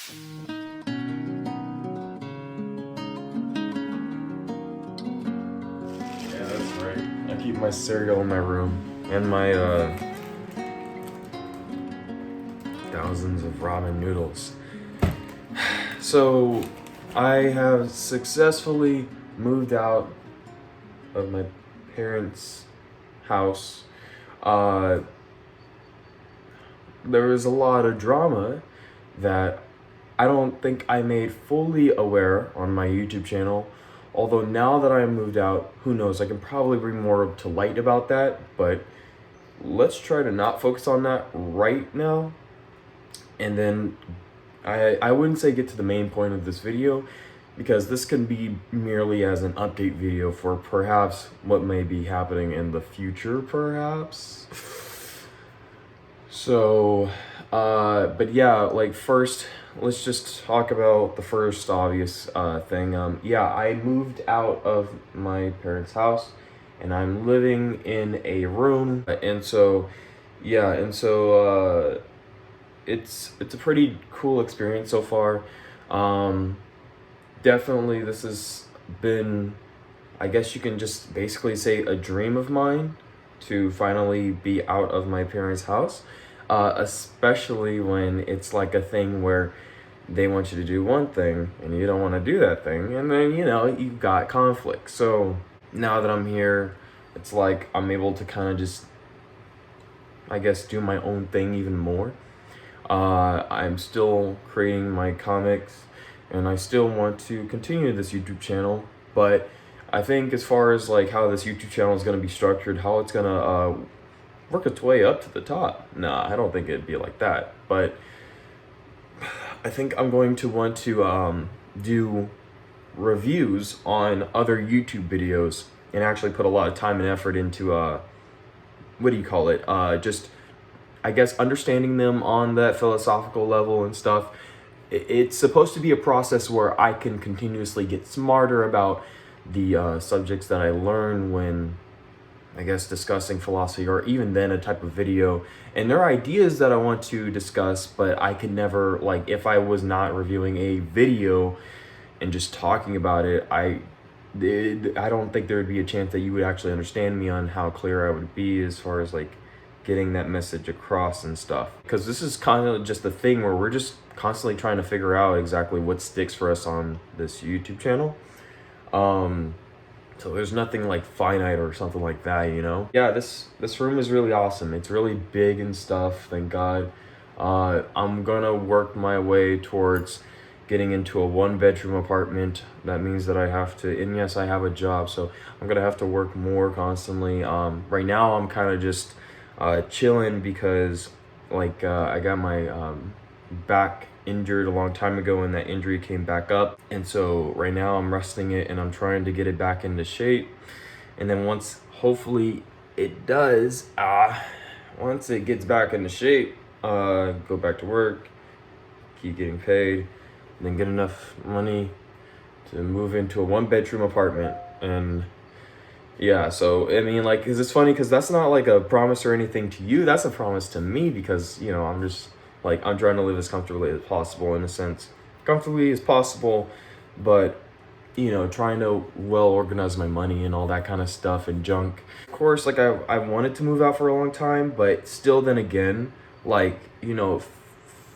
Yeah, that's right. I keep my cereal in my room and my thousands of ramen noodles. So I have successfully moved out of my parents' house. Uh, there was a lot of drama that I don't think I made fully aware on my YouTube channel. Although now that I moved out, who knows, I can probably bring more to light about that, but let's try to not focus on that right now. And then I wouldn't say get to the main point of this video, because this can be merely as an update video for perhaps what may be happening in the future, perhaps. So, but yeah, like first, let's just talk about the first obvious thing. Yeah, I moved out of my parents' house and I'm living in a room. And so, yeah, and so it's a pretty cool experience so far. Definitely this has been, I guess you can just basically say, a dream of mine to finally be out of my parents' house. Especially when it's like a thing where they want you to do one thing and you don't want to do that thing, and then you've got conflict. So now that I'm here, it's like I'm able to kind of just, I guess, do my own thing even more. I'm still creating my comics and I still want to continue this YouTube channel, but I think as far as like how this YouTube channel is going to be structured, how it's going to work its way up to the top. Nah, I don't think it'd be like that. But I think I'm going to want to do reviews on other YouTube videos and actually put a lot of time and effort into what do you call it? Just, I guess, understanding them on that philosophical level and stuff. It's supposed to be a process where I can continuously get smarter about the subjects that I learn when, I guess, discussing philosophy, or even then a type of video. And there are ideas that I want to discuss, but I could never, like, if I was not reviewing a video and just talking about it, I don't think there would be a chance that you would actually understand me on how clear I would be as far as like getting that message across and stuff. Because this is kind of just the thing where we're just constantly trying to figure out exactly what sticks for us on this YouTube channel. So there's nothing like finite or something like that, Yeah, this room is really awesome. It's really big and stuff, thank God. I'm gonna work my way towards getting into a 1-bedroom apartment. That means that I have to, and yes, I have a job, so I'm gonna have to work more constantly. Right now I'm kind of just chilling because like I got my back injured a long time ago and that injury came back up, and so right now I'm resting it and I'm trying to get it back into shape. And then once hopefully it does, once it gets back into shape, go back to work, keep getting paid, and then get enough money to move into a 1-bedroom apartment. And yeah, so I mean, like, 'cause it's funny because that's not like a promise or anything to you, that's a promise to me, because I'm just like, I'm trying to live as comfortably as possible, in a sense, comfortably as possible, but trying to well organize my money and all that kind of stuff and junk. Of course, like I wanted to move out for a long time, but still, then again, like, it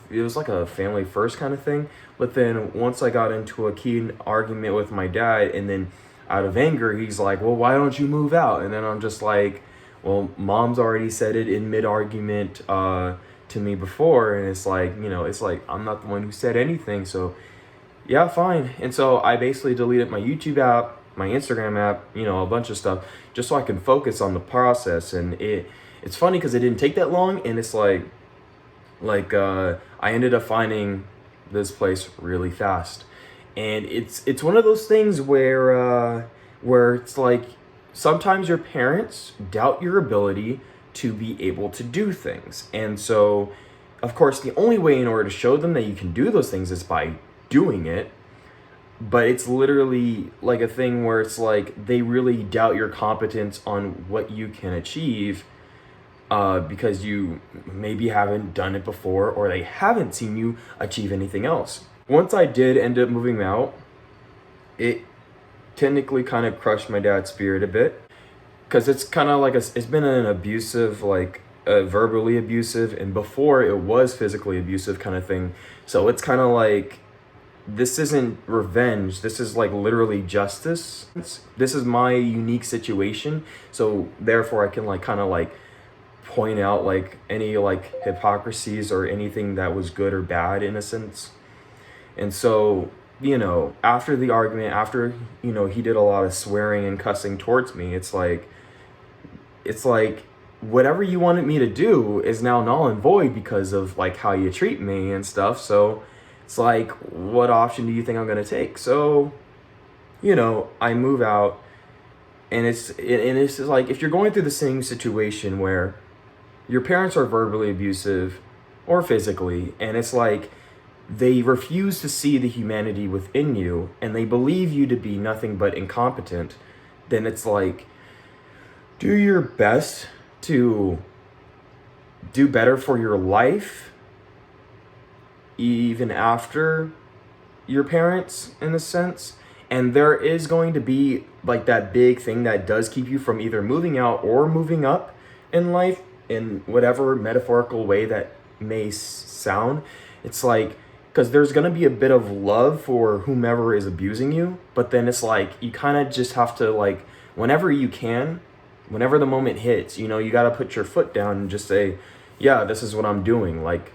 was like a family first kind of thing. But then once I got into a keen argument with my dad, and then out of anger, he's like, well, why don't you move out? And then I'm just like, well, mom's already said it in mid-argument to me before, and it's like, I'm not the one who said anything, so yeah, fine. And so I basically deleted my YouTube app, my Instagram app, a bunch of stuff, just so I can focus on the process. And it's funny because it didn't take that long, and it's like I ended up finding this place really fast. And it's one of those things where it's like sometimes your parents doubt your ability to be able to do things. And so, of course, the only way in order to show them that you can do those things is by doing it. But it's literally like a thing where it's like they really doubt your competence on what you can achieve because you maybe haven't done it before, or they haven't seen you achieve anything else. Once I did end up moving out, it technically kind of crushed my dad's spirit a bit, because it's kind of like it's been an abusive, like verbally abusive, and before it was physically abusive kind of thing. So it's kind of like, this isn't revenge, this is like literally justice. This is my unique situation, so therefore I can like kind of like point out like any like hypocrisies or anything that was good or bad in a sense. And so, after the argument, after, he did a lot of swearing and cussing towards me, it's like whatever you wanted me to do is now null and void because of like how you treat me and stuff. So it's like, what option do you think I'm gonna take? So, I move out, and it's just like, if you're going through the same situation where your parents are verbally abusive or physically, and it's like they refuse to see the humanity within you and they believe you to be nothing but incompetent, then it's like, do your best to do better for your life even after your parents, in a sense. And there is going to be like that big thing that does keep you from either moving out or moving up in life, in whatever metaphorical way that may sound. It's like, because there's going to be a bit of love for whomever is abusing you, but then it's like, you kind of just have to, like, whenever you can, whenever the moment hits, you got to put your foot down and just say, yeah, this is what I'm doing. Like,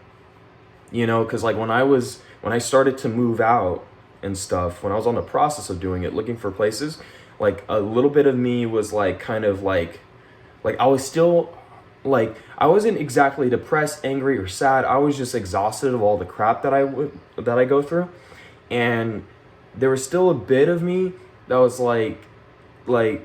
because like when I started to move out and stuff, when I was on the process of doing it, looking for places, like a little bit of me was like, kind of like I was still, like, I wasn't exactly depressed, angry, or sad. I was just exhausted of all the crap that I go through. And there was still a bit of me that was like, we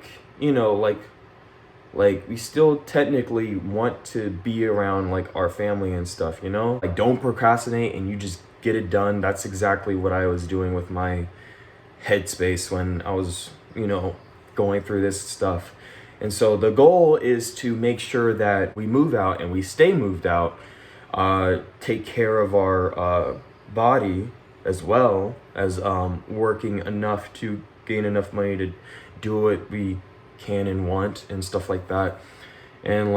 still technically want to be around like our family and stuff, Like, don't procrastinate and you just get it done. That's exactly what I was doing with my headspace when I was, going through this stuff. And so the goal is to make sure that we move out and we stay moved out, take care of our body, as well as working enough to gain enough money to do what we can and want and stuff like that. And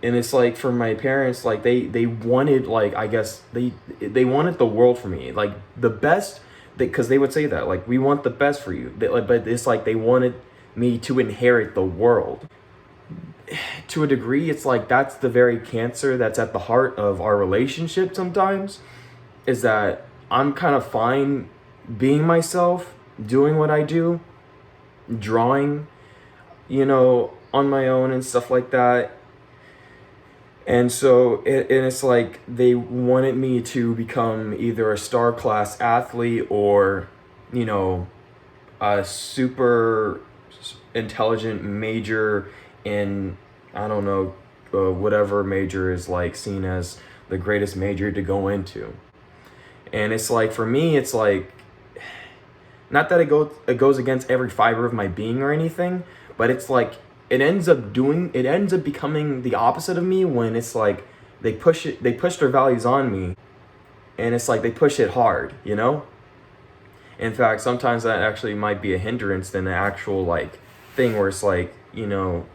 it's like, for my parents, like they wanted, like, I guess they wanted the world for me, like the best, because they would say that, like, we want the best for you. But it's like they wanted me to inherit the world. To a degree, it's like that's the very cancer that's at the heart of our relationship sometimes, is that I'm kind of fine being myself, doing what I do, drawing, on my own and stuff like that. And so it's like they wanted me to become either a star class athlete or, a super intelligent major in, I don't know, whatever major is like seen as the greatest major to go into. And it's like, for me, it's like, not that it goes against every fiber of my being or anything, but it's like it ends up becoming the opposite of me, when it's like they push their values on me, and it's like they push it hard, In fact, sometimes that actually might be a hindrance than an actual like thing, where it's like, if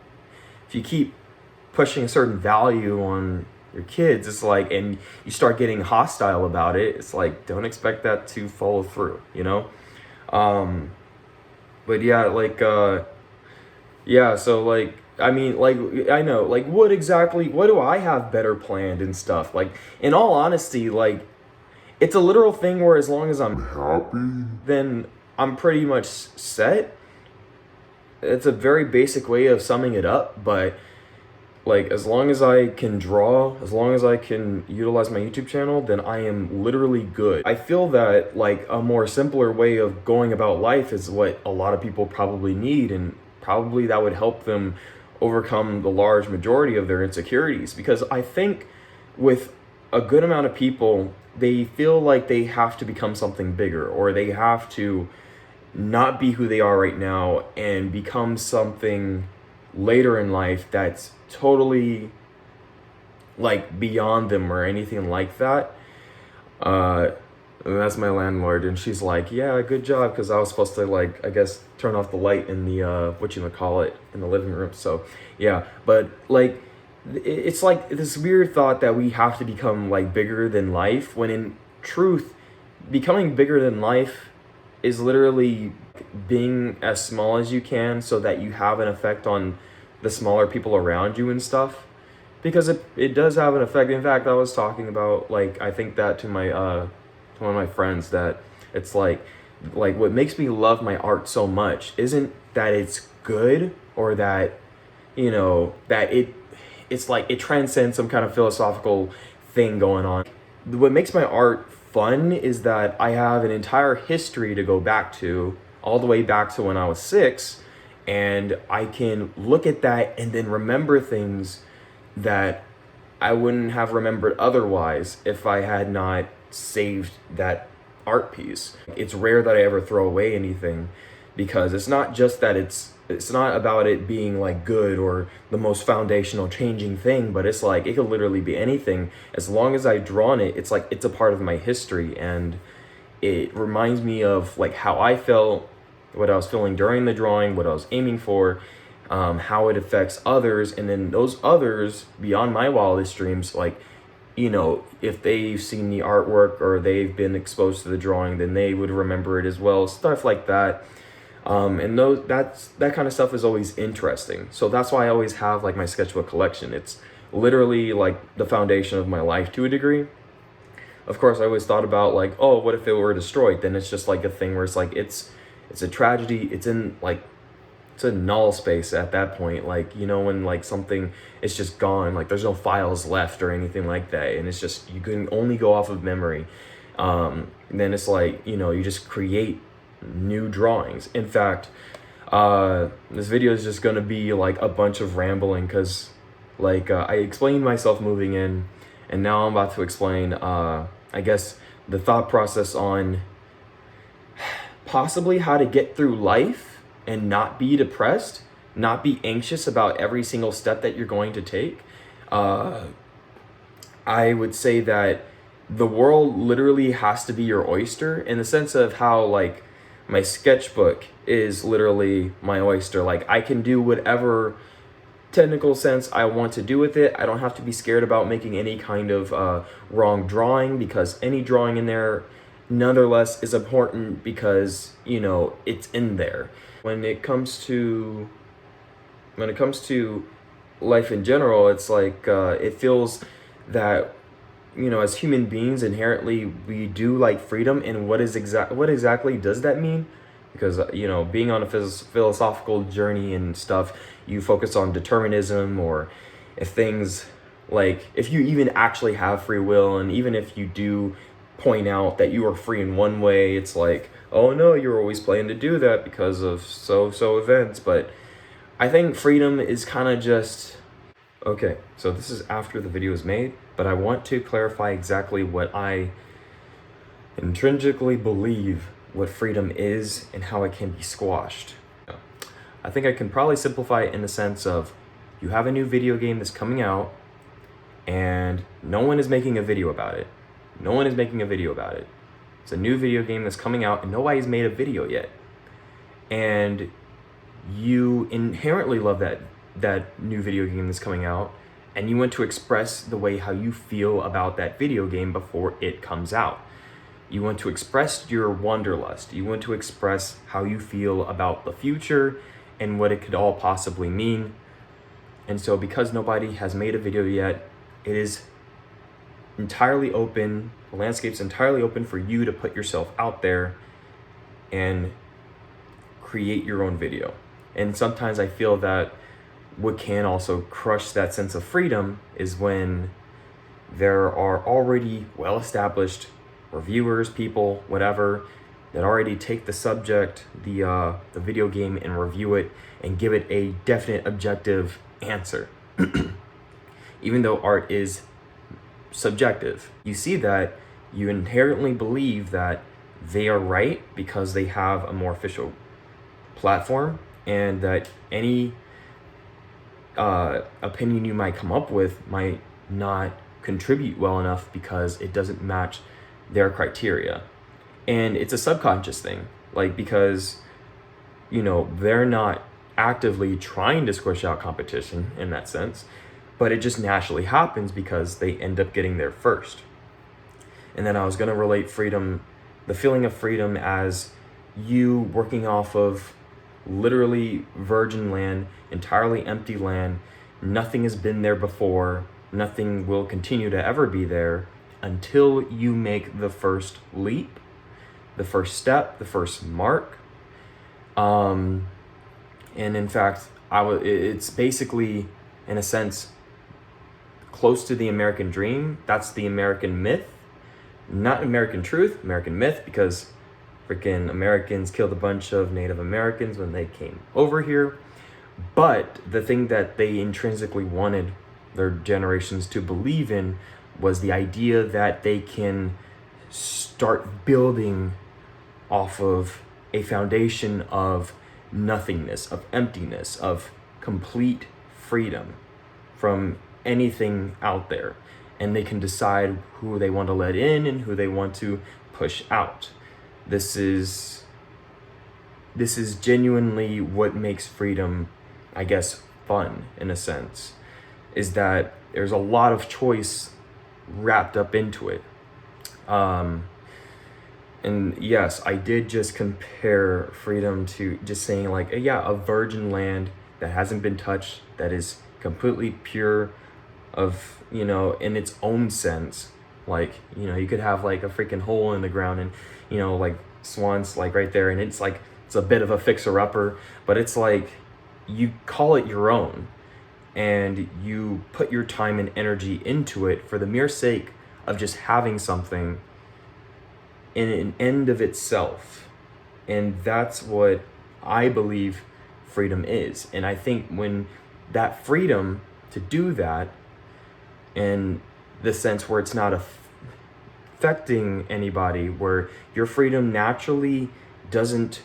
you keep pushing a certain value on your kids, it's like, and you start getting hostile about it, it's like, don't expect that to follow through, But yeah, so like, I mean, like, I know, like, what do I have better planned and stuff? Like, in all honesty, like, it's a literal thing where as long as I'm happy, then I'm pretty much set. It's a very basic way of summing it up, but like, as long as I can draw, as long as I can utilize my YouTube channel, then I am literally good. I feel that like a more simpler way of going about life is what a lot of people probably need, and probably that would help them overcome the large majority of their insecurities. Because I think with a good amount of people, they feel like they have to become something bigger, or they have to not be who they are right now and become something later in life that's totally like beyond them or anything like that. Uh, and that's my landlord, and she's like, "Yeah, good job," because I was supposed to, like, I guess turn off the light in the whatchamacallit, in the living room. So yeah, but like it's like this weird thought that we have to become like bigger than life, when in truth, becoming bigger than life is literally being as small as you can so that you have an effect on the smaller people around you and stuff, because it does have an effect. In fact, I was talking about, like, I think that to my to one of my friends, that it's like what makes me love my art so much isn't that it's good, or that, you know, that it's like it transcends some kind of philosophical thing going on. What makes my art fun is that I have an entire history to go back to, all the way back to when I was 6, and I can look at that and then remember things that I wouldn't have remembered otherwise if I had not saved that art piece. It's rare that I ever throw away anything, because it's not just that it's not about it being like good or the most foundational changing thing, but it's like it could literally be anything. As long as I've drawn it, it's like it's a part of my history, and it reminds me of like how I felt, what I was feeling during the drawing, what I was aiming for, how it affects others, and then those others beyond my wildest dreams, like, you know, if they've seen the artwork or they've been exposed to the drawing, then they would remember it as well, stuff like that. And that kind of stuff is always interesting. So that's why I always have like my sketchbook collection. It's literally like the foundation of my life to a degree. Of course, I always thought about like, oh, what if it were destroyed? Then it's just like a thing where it's like it's a tragedy. It's in like, it's a null space at that point, like, you know, when like something is just gone, like there's no files left or anything like that, and it's just, you can only go off of memory. Then it's like, you know, you just create new drawings. In fact, this video is just gonna be like a bunch of rambling, because like I explained myself moving in, and now I'm about to explain I guess the thought process on possibly how to get through life and not be depressed, not be anxious about every single step that you're going to take. I would say that the world literally has to be your oyster, in the sense of how like my sketchbook is literally my oyster. Like I can do whatever technical sense I want to do with it. I don't have to be scared about making any kind of wrong drawing, because any drawing in there nonetheless is important, because, you know, it's in there. When it comes to life in general, it's like it feels that, you know, as human beings inherently we do like freedom. And what exactly does that mean? Because you know, being on a philosophical journey and stuff, you focus on determinism, or if things, like if you even actually have free will, and even if you do point out that you are free in one way, it's like, oh no, you're always planning to do that because of so events. But I think freedom is kind of just, okay, so this is after the video is made, but I want to clarify exactly what I intrinsically believe what freedom is and how it can be squashed. I think I can probably simplify it in the sense of, you have a new video game that's coming out, and no one is making a video about it. No one is making a video about it. It's a new video game that's coming out, and nobody's made a video yet. And you inherently love that new video game that's coming out, and you want to express the way how you feel about that video game before it comes out. You want to express your wanderlust. You want to express how you feel about the future and what it could all possibly mean. And so because nobody has made a video yet, it is entirely open. The landscape's entirely open for you to put yourself out there and create your own video. And sometimes I feel that what can also crush that sense of freedom is when there are already well-established reviewers, people, whatever, that already take the subject, the video game, and review it and give it a definite objective answer. Even though art is subjective, you see that you inherently believe that they are right because they have a more official platform, and that any opinion you might come up with might not contribute well enough because it doesn't match their criteria. And it's a subconscious thing, like, because, they're not actively trying to squish out competition in that sense, but it just naturally happens because they end up getting there first. And then I was going to relate freedom, the feeling of freedom, as you working off of literally virgin land, entirely empty land. Nothing has been there before. Nothing will continue to ever be there until you make the first leap, the first step, the first mark. And in fact, it's basically, in a sense, close to the American dream. That's the American myth. Not American truth, American myth, because freaking Americans killed a bunch of Native Americans when they came over here. But the thing that they intrinsically wanted their generations to believe in was the idea that they can start building off of a foundation of nothingness, of emptiness, of complete freedom from anything out there. And they can decide who they want to let in and who they want to push out. This is genuinely what makes freedom, I guess, fun in a sense, is that there's a lot of choice wrapped up into it. And yes, I did just compare freedom to just saying, like, a virgin land that hasn't been touched, that is completely pure of, in its own sense. Like, you could have like a freaking hole in the ground and, like swans like right there, and it's like, it's a bit of a fixer-upper, but it's like, you call it your own and you put your time and energy into it for the mere sake of just having something in an end of itself. And that's what I believe freedom is. And I think when that freedom to do that, in the sense where it's not affecting anybody, where your freedom naturally doesn't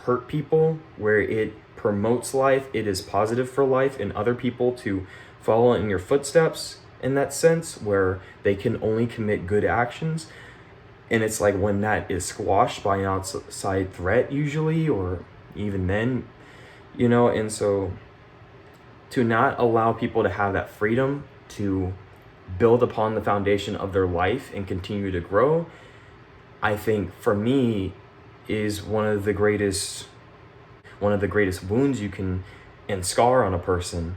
hurt people, where it promotes life, it is positive for life and other people to follow in your footsteps, in that sense, where they can only commit good actions. And it's like, when that is squashed by an outside threat usually, or even then, and so to not allow people to have that freedom to build upon the foundation of their life and continue to grow, I think for me is one of the greatest wounds you can and scar on a person.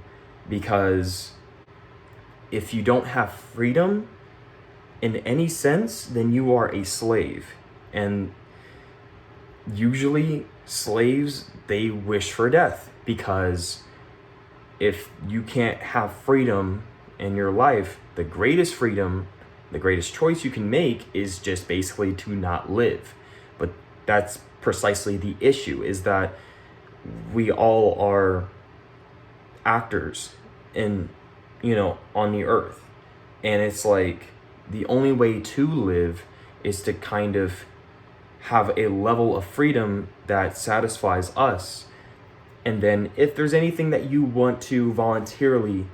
Because if you don't have freedom in any sense, then you are a slave. And usually slaves, they wish for death, because if you can't have freedom in your life, the greatest freedom, the greatest choice you can make is just basically to not live. But that's precisely the issue, is that we all are actors in, on the earth. And it's like, the only way to live is to kind of have a level of freedom that satisfies us. And then if there's anything that you want to voluntarily,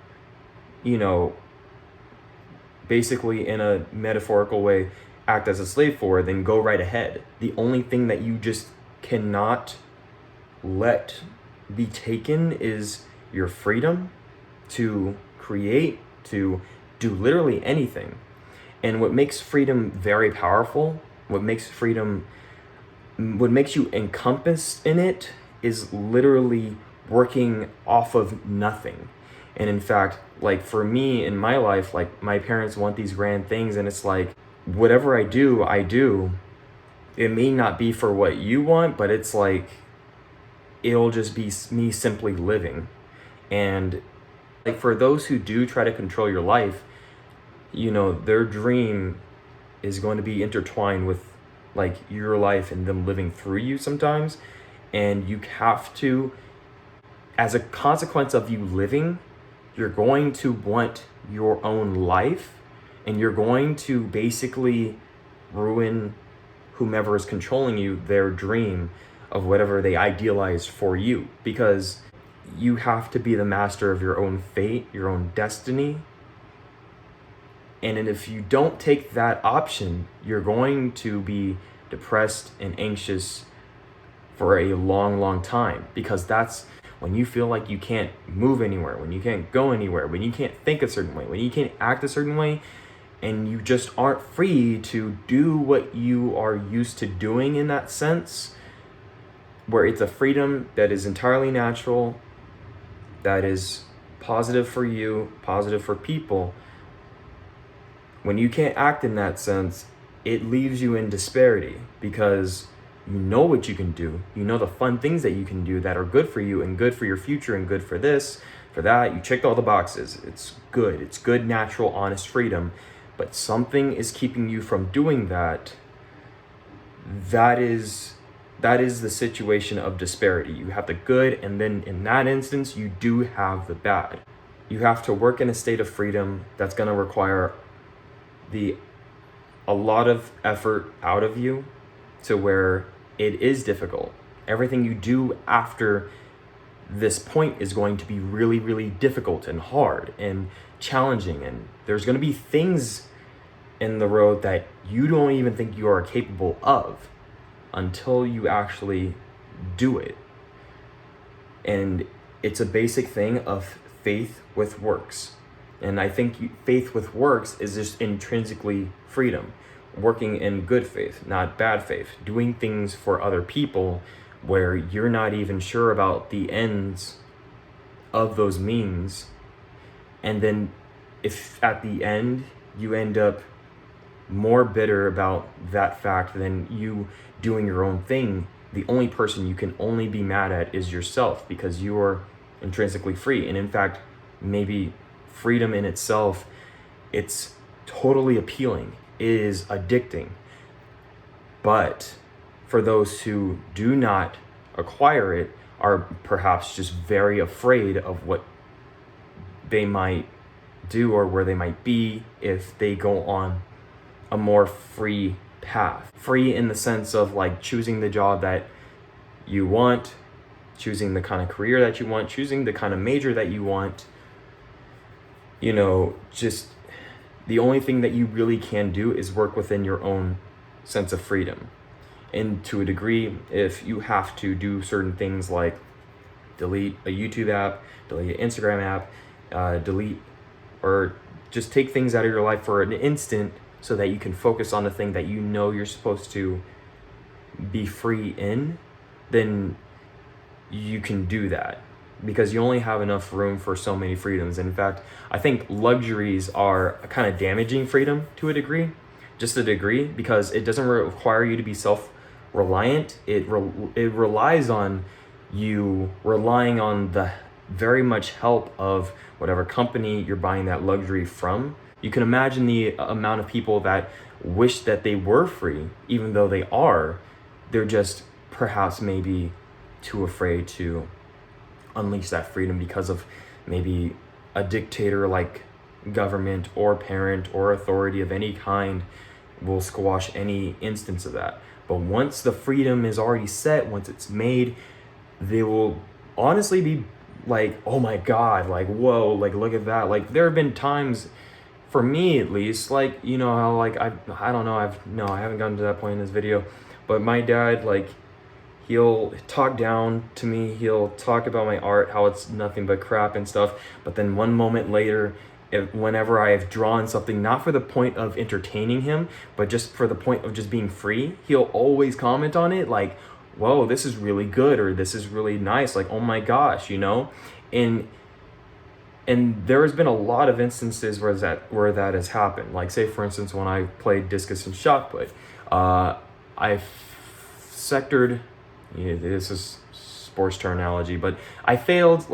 basically in a metaphorical way, act as a slave for, then go right ahead. The only thing that you just cannot let be taken is your freedom to create, to do literally anything. And what makes freedom very powerful, what makes you encompassed in it, is literally working off of nothing. And in fact, like for me in my life, like my parents want these grand things, and it's like, whatever I do. It may not be for what you want, but it's like, it'll just be me simply living. And like for those who do try to control your life, their dream is going to be intertwined with like your life and them living through you sometimes. And you have to, as a consequence of you living, you're going to want your own life, and you're going to basically ruin whomever is controlling you, their dream of whatever they idealize for you, because you have to be the master of your own fate, your own destiny. And if you don't take that option, you're going to be depressed and anxious for a long, long time, because that's when you feel like you can't move anywhere, when you can't go anywhere, when you can't think a certain way, when you can't act a certain way, and you just aren't free to do what you are used to doing in that sense, where it's a freedom that is entirely natural, that is positive for you, positive for people. When you can't act in that sense, it leaves you in disparity, because you know what you can do. You know the fun things that you can do that are good for you and good for your future and good for this, for that. You checked all the boxes. It's good. It's good, natural, honest freedom. But something is keeping you from doing that. That is the situation of disparity. You have the good, and then in that instance, you do have the bad. You have to work in a state of freedom that's going to require a lot of effort out of you, to where it is difficult. Everything you do after this point is going to be really, really difficult and hard and challenging. And there's going to be things in the road that you don't even think you are capable of until you actually do it. And it's a basic thing of faith with works. And I think faith with works is just intrinsically freedom. Working in good faith, not bad faith. Doing things for other people where you're not even sure about the ends of those means. And then if at the end you end up more bitter about that fact than you doing your own thing, the only person you can only be mad at is yourself, because you are intrinsically free. And in fact, maybe freedom in itself, it's totally appealing. It is addicting. But for those who do not acquire it, are perhaps just very afraid of what they might do or where they might be if they go on a more free path. Free in the sense of like choosing the job that you want, choosing the kind of career that you want, choosing the kind of major that you want. You know, just the only thing that you really can do is work within your own sense of freedom. And to a degree, if you have to do certain things like delete a YouTube app, delete an Instagram app, delete or just take things out of your life for an instant so that you can focus on the thing that you know you're supposed to be free in, then you can do that, because you only have enough room for so many freedoms. And in fact, I think luxuries are kind of damaging freedom to a degree, just a degree, because it doesn't require you to be self-reliant. It relies on you relying on the very much help of whatever company you're buying that luxury from. You can imagine the amount of people that wish that they were free, even though they are. They're just perhaps maybe too afraid to unleash that freedom because of maybe a dictator like government or parent or authority of any kind will squash any instance of that. But once the freedom is already set, once it's made, they will honestly be like, oh my God, like, whoa, like, look at that. Like, there have been times, for me at least, like, you know how, like, I don't know, I haven't gotten to that point in this video, but my dad, like, he'll talk down to me, he'll talk about my art, how it's nothing but crap and stuff, but then one moment later, whenever I have drawn something, not for the point of entertaining him, but just for the point of just being free, he'll always comment on it, like, whoa, this is really good, or this is really nice, like, oh my gosh, you know? And there has been a lot of instances where that has happened. Like, say for instance, when I played discus and shot put, I sectored, this is sports terminology, but I failed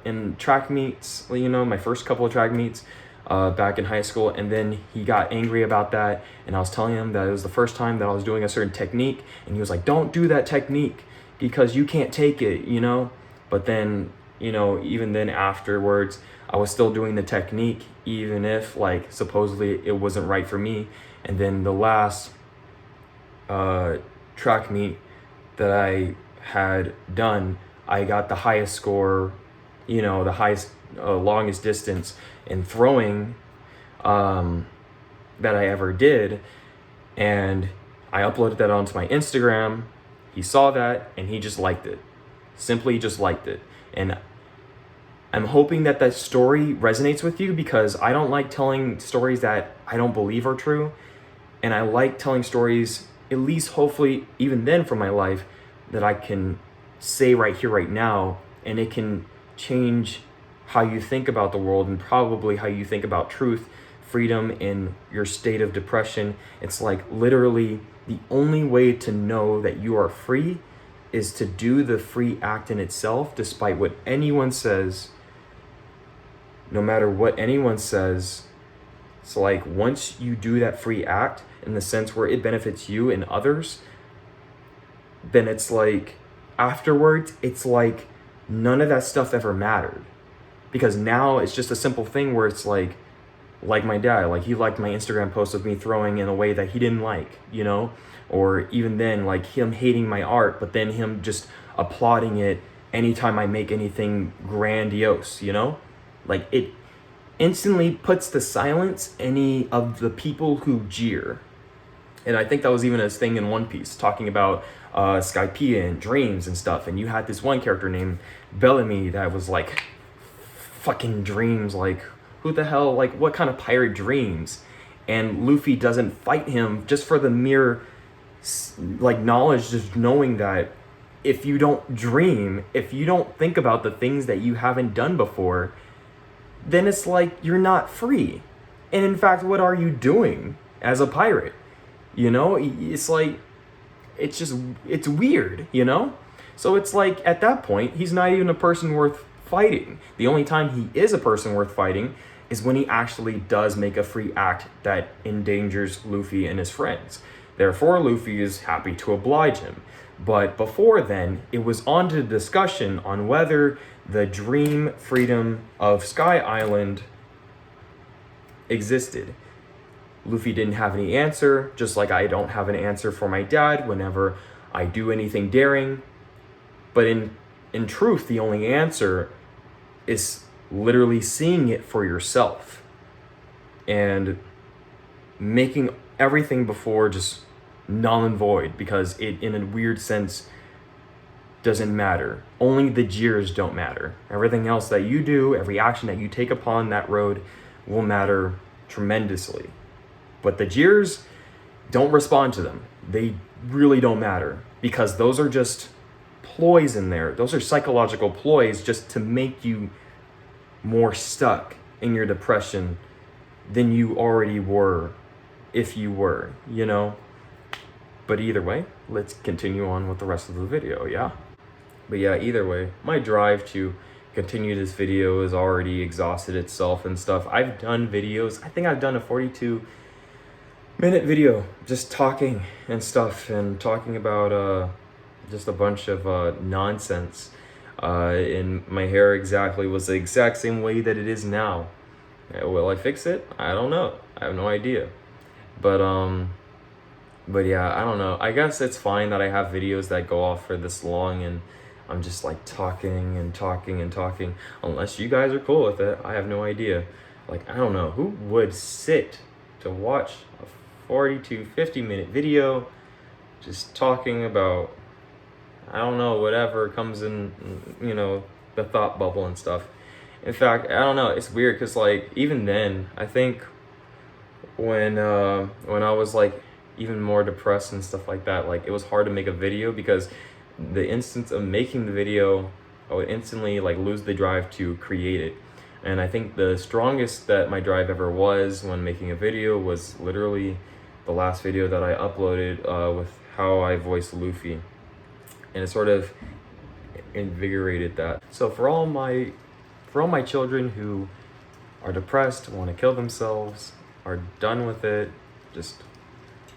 in track meets, you know, my first couple of track meets back in high school, and then he got angry about that, and I was telling him that it was the first time that I was doing a certain technique, and he was like, don't do that technique because you can't take it, you know? But then, you know, even then afterwards, I was still doing the technique, even if, like, supposedly it wasn't right for me. And then the last track meet that I had done, I got the highest score, you know, the highest, longest distance in throwing, that I ever did. And I uploaded that onto my Instagram. He saw that and he just liked it. Simply just liked it. And I'm hoping that that story resonates with you, because I don't like telling stories that I don't believe are true. And I like telling stories, at least hopefully even then from my life, that I can say right here, right now, and it can change how you think about the world and probably how you think about truth, freedom, in your state of depression. It's like literally the only way to know that you are free is to do the free act in itself, despite what anyone says. No matter what anyone says, it's like once you do that free act in the sense where it benefits you and others, then it's like afterwards, it's like none of that stuff ever mattered. Because now it's just a simple thing where it's like my dad, like he liked my Instagram post of me throwing in a way that he didn't like, you know? Or even then, like him hating my art, but then him just applauding it anytime I make anything grandiose, you know? Like it instantly puts to silence any of the people who jeer. And I think that was even a thing in One Piece, talking about Skypiea and dreams and stuff. And you had this one character named Bellamy that was like, fucking dreams, like who the hell, like what kind of pirate dreams? And Luffy doesn't fight him just for the mere like knowledge, just knowing that if you don't dream, if you don't think about the things that you haven't done before, then it's like you're not free. And in fact, what are you doing as a pirate? You know, it's like, it's weird, you know? So it's like, at that point, he's not even a person worth fighting. The only time he is a person worth fighting is when he actually does make a free act that endangers Luffy and his friends. Therefore, Luffy is happy to oblige him. But before then, it was on to the discussion on whether the dream freedom of Sky Island existed. Luffy didn't have any answer, just like I don't have an answer for my dad whenever I do anything daring. But in truth, the only answer is literally seeing it for yourself and making everything before just null and void, because it, in a weird sense, doesn't matter. Only the jeers don't matter. Everything else that you do, every action that you take upon that road will matter tremendously. But the jeers, don't respond to them. They really don't matter, because those are just ploys in there. Those are psychological ploys just to make you more stuck in your depression than you already were, if you were, you know? But either way, let's continue on with the rest of the video, yeah? But yeah, either way, my drive to continue this video has already exhausted itself and stuff. I've done videos, I think I've done a 42-minute video just talking and stuff, and talking about just a bunch of nonsense. And my hair exactly was the exact same way that it is now. Will I fix it? I don't know. I have no idea. But yeah, I don't know. I guess it's fine that I have videos that go off for this long and I'm just like talking and talking and talking. Unless you guys are cool with it, I have no idea. Like, I don't know, who would sit to watch a 50-minute video just talking about, I don't know, whatever comes in, you know, the thought bubble and stuff. In fact, I don't know, it's weird because like even then, I think when I was like even more depressed and stuff like that, like it was hard to make a video, because the instance of making the video, I would instantly like lose the drive to create it. And I think the strongest that my drive ever was when making a video was literally the last video that I uploaded with how I voiced Luffy. And it sort of invigorated that. So for all my children who are depressed, want to kill themselves, are done with it, just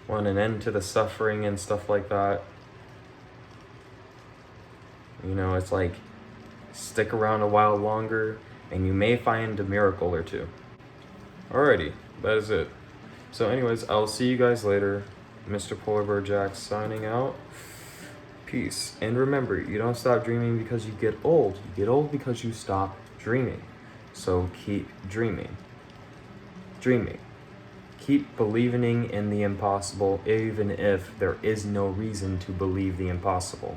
want an end to the suffering and stuff like that, you know, it's like, stick around a while longer and you may find a miracle or two. Alrighty, that is it. So anyways, I'll see you guys later. Mr. Polar Bear Jack signing out. Peace. And remember, you don't stop dreaming because you get old. You get old because you stop dreaming. So keep dreaming. Dreaming. Keep keep believing in the impossible, even if there is no reason to believe the impossible.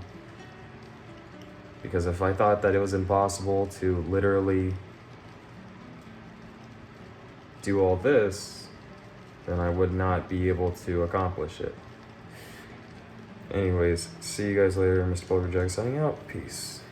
Because if I thought that it was impossible to literally do all this, then I would not be able to accomplish it. Anyways, see you guys later. Mr. Pulverjack signing out. Peace.